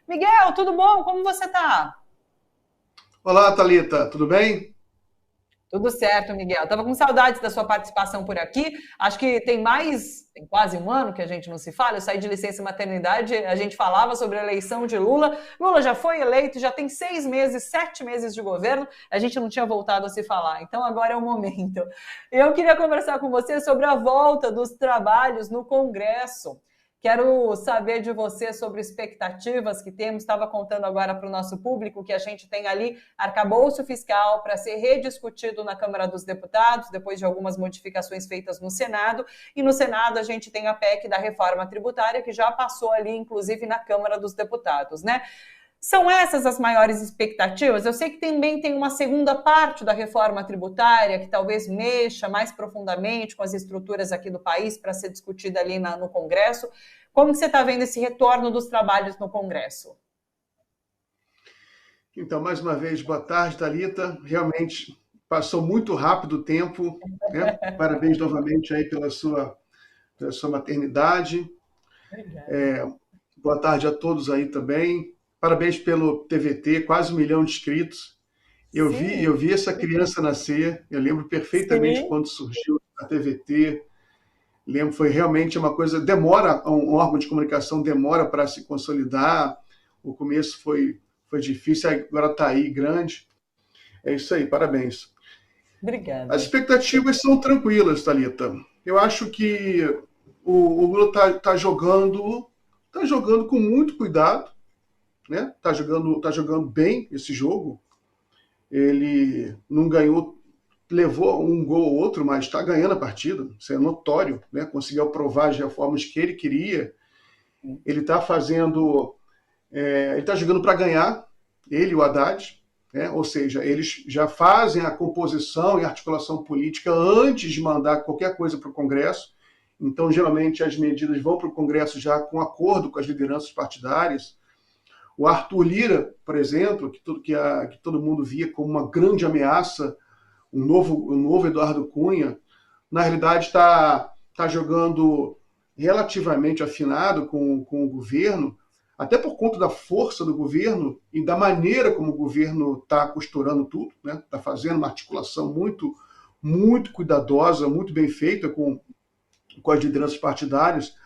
Miguel, tudo bom? Como você tá? Olá, Thalita, tudo bem? Tudo certo, Miguel. Tava com saudades da sua participação por aqui. Acho que tem quase um ano que a gente não se fala. Eu saí de licença maternidade, a gente falava sobre a eleição de Lula. Lula já foi eleito, já tem 6 meses, 7 meses de governo. A gente não tinha voltado a se falar. Então agora é o momento. Eu queria conversar com você sobre a volta dos trabalhos no Congresso. Quero saber de você sobre expectativas que temos. Estava contando agora para o nosso público que a gente tem ali arcabouço fiscal para ser rediscutido na Câmara dos Deputados, depois de algumas modificações feitas no Senado. E no Senado a gente tem a PEC da reforma tributária, que já passou ali, inclusive, na Câmara dos Deputados, né? São essas as maiores expectativas? Eu sei que também tem uma segunda parte da reforma tributária que talvez mexa mais profundamente com as estruturas aqui do país para ser discutida ali no Congresso. Como que você está vendo esse retorno dos trabalhos no Congresso? Então, mais uma vez, boa tarde, Thalita. Realmente passou muito rápido o tempo, né? Parabéns novamente aí pela sua maternidade. Obrigada. Boa tarde a todos aí também. Parabéns pelo TVT, quase 1 milhão de inscritos. Eu vi, Sim, eu vi essa criança nascer, eu lembro perfeitamente sim. quando surgiu a TVT. Lembro, foi realmente uma coisa, demora, um órgão de comunicação demora para se consolidar. O começo foi difícil, agora está aí grande. É isso aí, parabéns. As Obrigada. expectativas são tranquilas, Thalita. Eu acho que o Lula tá jogando com muito cuidado, né? Tá jogando bem esse jogo. Ele não ganhou, levou um gol ou outro, mas está ganhando a partida. Isso é notório, né? Conseguiu aprovar as reformas que ele queria. Ele está fazendo, ele está jogando para ganhar. Ele e o Haddad, né? Ou seja, eles já fazem a composição e articulação política antes de mandar qualquer coisa para o Congresso. Então, geralmente, as medidas vão para o Congresso já com acordo com as lideranças partidárias. O Arthur Lira, por exemplo, que todo mundo via como uma grande ameaça, um novo Eduardo Cunha, na realidade está jogando relativamente afinado com o governo, até por conta da força do governo e da maneira como o governo está costurando tudo, né? Está fazendo uma articulação muito, muito cuidadosa, muito bem feita com as lideranças partidárias.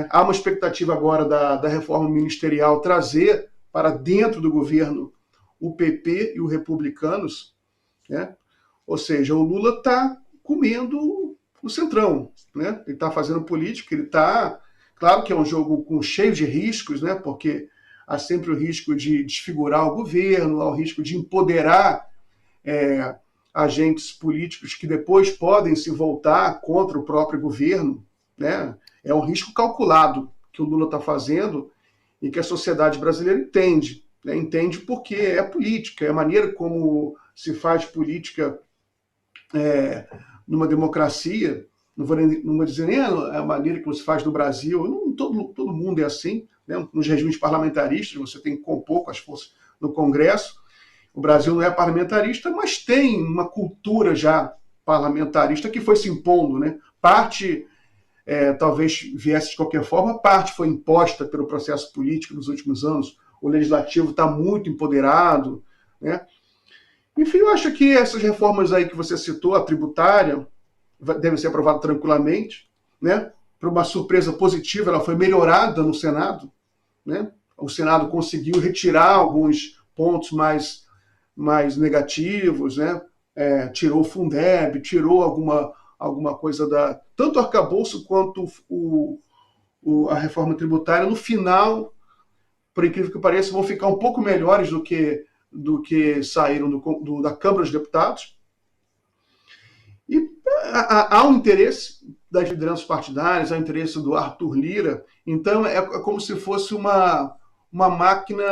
Há uma expectativa agora da reforma ministerial trazer para dentro do governo o PP e os republicanos, né? Ou seja, o Lula está comendo o centrão, né? Ele está fazendo política, ele está... Claro que é um jogo cheio de riscos, né? Porque há sempre o risco de desfigurar o governo, há o risco de empoderar é, agentes políticos que depois podem se voltar contra o próprio governo, né? É um risco calculado que o Lula está fazendo e que a sociedade brasileira entende, né? Entende porque é política, é a maneira como se faz política numa democracia. Não vou dizer nem a maneira que se faz no Brasil, não, todo mundo é assim, né? Nos regimes parlamentaristas você tem que compor com as forças no Congresso. O Brasil não é parlamentarista, mas tem uma cultura já parlamentarista que foi se impondo, né? Parte talvez viesse de qualquer forma, parte foi imposta pelo processo político nos últimos anos. O legislativo está muito empoderado, né? Enfim, eu acho que essas reformas aí que você citou, a tributária, deve ser aprovada tranquilamente, né? Por uma surpresa positiva, ela foi melhorada no Senado, né? O Senado conseguiu retirar alguns pontos mais negativos, né? Tirou o Fundeb, tirou alguma coisa tanto o arcabouço quanto a reforma tributária. No final, por incrível que pareça, vão ficar um pouco melhores do que saíram da Câmara dos Deputados. E há um interesse das lideranças partidárias, há um interesse do Arthur Lira. Então, é como se fosse uma máquina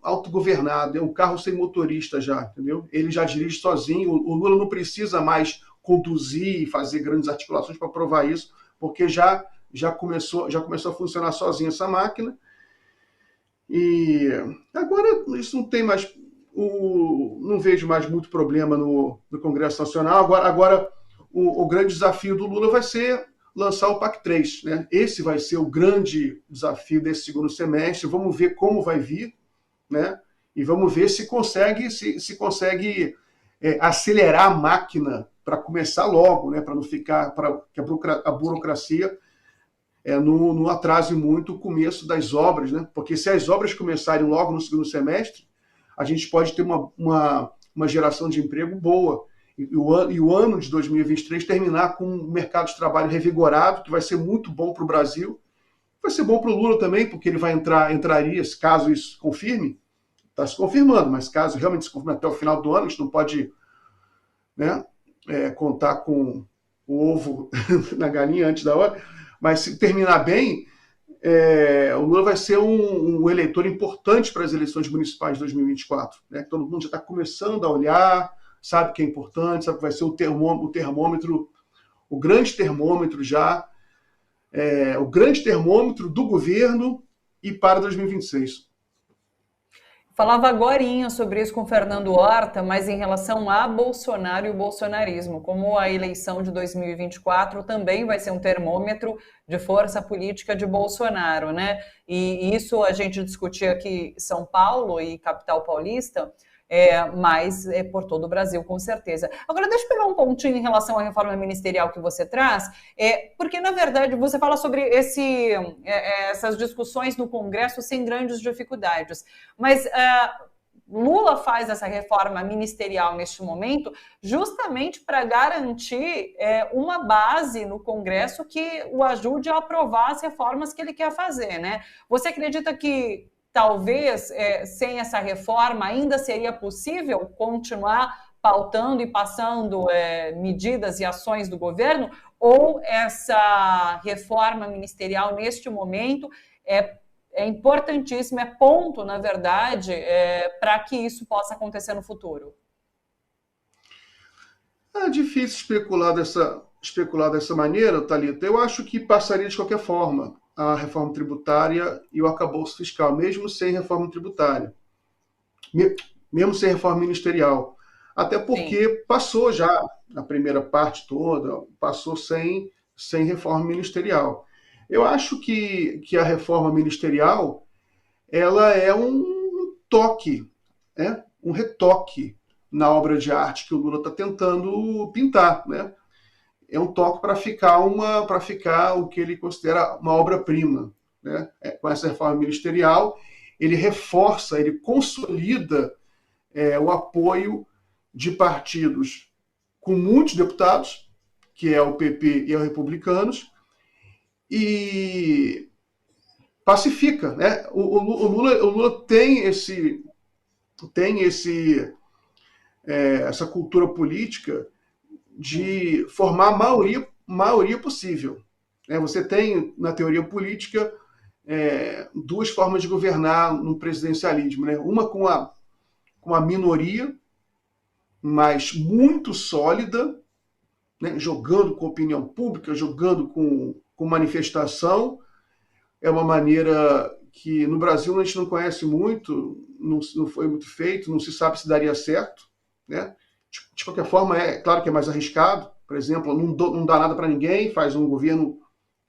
autogovernada, é um carro sem motorista já, entendeu? Ele já dirige sozinho, o Lula não precisa mais conduzir e fazer grandes articulações para provar isso, porque já começou a funcionar sozinha essa máquina. E agora isso não tem mais, não vejo mais muito problema no Congresso Nacional. Agora o grande desafio do Lula vai ser lançar o PAC 3. Né? Esse vai ser o grande desafio desse segundo semestre. Vamos ver como vai vir, né? E vamos ver se consegue, acelerar a máquina para começar logo, né? Para não ficar, para que a burocracia não atrase muito o começo das obras, né? Porque se as obras começarem logo no segundo semestre, a gente pode ter uma geração de emprego boa. E o ano de 2023 terminar com um mercado de trabalho revigorado, que vai ser muito bom para o Brasil. Vai ser bom para o Lula também, porque ele entraria, caso isso confirme, está se confirmando, mas caso realmente se confirme até o final do ano, a gente não pode, né, contar com o ovo na galinha antes da hora, mas se terminar bem, o Lula vai ser um eleitor importante para as eleições municipais de 2024. Né? Todo mundo já está começando a olhar, sabe que é importante, sabe que vai ser o termômetro, o grande termômetro já, o grande termômetro do governo e para 2026. Falava agorinha sobre isso com o Fernando Horta, mas em relação a Bolsonaro e o bolsonarismo, como a eleição de 2024 também vai ser um termômetro de força política de Bolsonaro, né? E isso a gente discutia aqui em São Paulo e capital paulista, mas por todo o Brasil, com certeza. Agora, deixa eu pegar um pontinho em relação à reforma ministerial que você traz, porque, na verdade, você fala sobre essas discussões no Congresso sem grandes dificuldades, mas Lula faz essa reforma ministerial neste momento justamente para garantir uma base no Congresso que o ajude a aprovar as reformas que ele quer fazer, né? Você acredita que talvez, sem essa reforma, ainda seria possível continuar pautando e passando medidas e ações do governo? Ou essa reforma ministerial, neste momento, é importantíssima, é ponto, na verdade, para que isso possa acontecer no futuro? É difícil especular dessa maneira, Thalita. Eu acho que passaria de qualquer forma a reforma tributária e o arcabouço fiscal, mesmo sem reforma tributária, mesmo sem reforma ministerial. Até porque passou já a primeira parte toda, passou sem reforma ministerial. Eu acho que a reforma ministerial ela é um toque, um retoque na obra de arte que o Lula está tentando pintar, né? É um toque para ficar o que ele considera uma obra-prima, né? Com essa reforma ministerial, ele reforça, ele consolida o apoio de partidos com muitos deputados, que é o PP e os Republicanos, e pacifica, né? O Lula tem essa cultura política de formar a maioria possível. Você tem, na teoria política, duas formas de governar no presidencialismo. Né? Uma com a minoria, mas muito sólida, né? Jogando com opinião pública, jogando com manifestação. É uma maneira que no Brasil a gente não conhece muito, não foi muito feito, não se sabe se daria certo, né? De qualquer forma, claro que é mais arriscado. Por exemplo, não dá nada para ninguém, faz um governo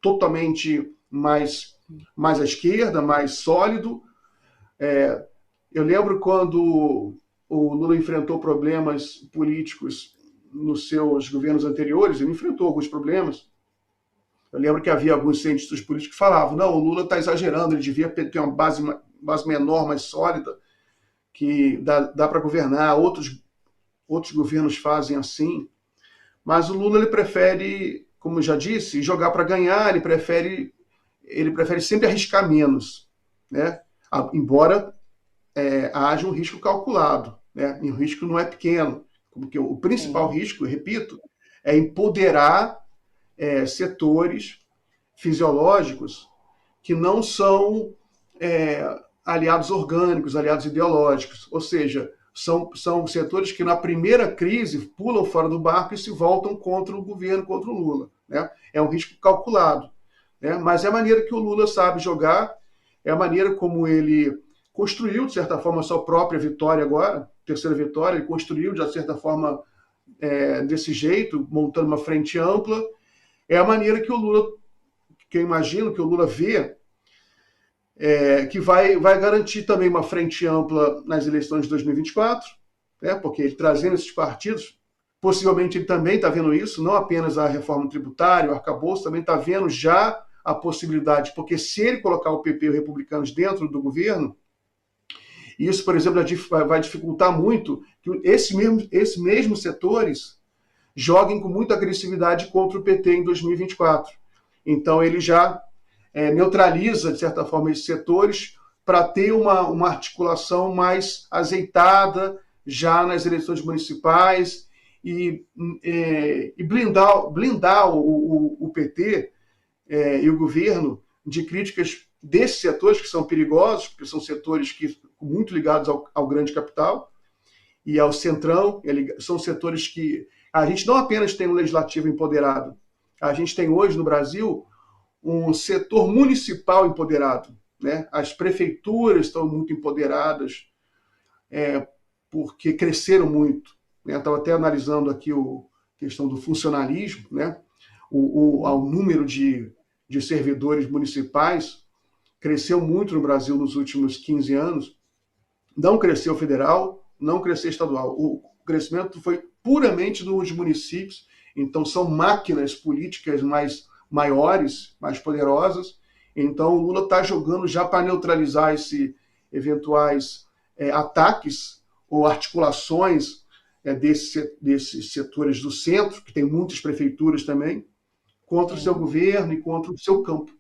totalmente mais à esquerda, mais sólido. Eu lembro quando o Lula enfrentou problemas políticos nos seus governos anteriores, ele enfrentou alguns problemas. Eu lembro que havia alguns cientistas políticos que falavam, não, o Lula está exagerando, ele devia ter uma base menor, mais sólida, que dá para governar. Outros governos fazem assim, mas o Lula ele prefere, como eu já disse, jogar para ganhar, ele prefere sempre arriscar menos, né? Embora haja um risco calculado, né? E o risco não é pequeno, porque o principal risco, eu repito, é empoderar setores fisiológicos que não são aliados orgânicos, aliados ideológicos, ou seja, são setores que na primeira crise pulam fora do barco e se voltam contra o governo, contra o Lula. Né? É um risco calculado. Né? Mas é a maneira que o Lula sabe jogar, é a maneira como ele construiu, de certa forma, a sua própria vitória agora, terceira vitória, ele construiu, de certa forma, desse jeito, montando uma frente ampla, é a maneira que o Lula, que eu imagino que o Lula vê, que vai garantir também uma frente ampla nas eleições de 2024, né, porque ele trazendo esses partidos, possivelmente ele também está vendo isso, não apenas a reforma tributária, o arcabouço, também está vendo já a possibilidade, porque se ele colocar o PP e os republicanos dentro do governo, isso, por exemplo, vai dificultar muito que esses mesmos setores joguem com muita agressividade contra o PT em 2024. Então, ele já neutraliza, de certa forma, esses setores para ter uma articulação mais azeitada já nas eleições municipais e blindar o PT e o governo de críticas desses setores que são perigosos, porque são setores muito ligados ao grande capital e ao centrão, são setores que a gente não apenas tem um legislativo empoderado, a gente tem hoje no Brasil um setor municipal empoderado, né? As prefeituras estão muito empoderadas, porque cresceram muito, né? Estava até analisando aqui a questão do funcionalismo, né? O número de servidores municipais cresceu muito no Brasil nos últimos 15 anos, não cresceu federal, não cresceu estadual. O crescimento foi puramente dos municípios, então são máquinas políticas maiores, mais poderosas. Então o Lula está jogando já para neutralizar esses eventuais ataques ou articulações desses setores do centro, que tem muitas prefeituras também, contra o seu governo e contra o seu campo.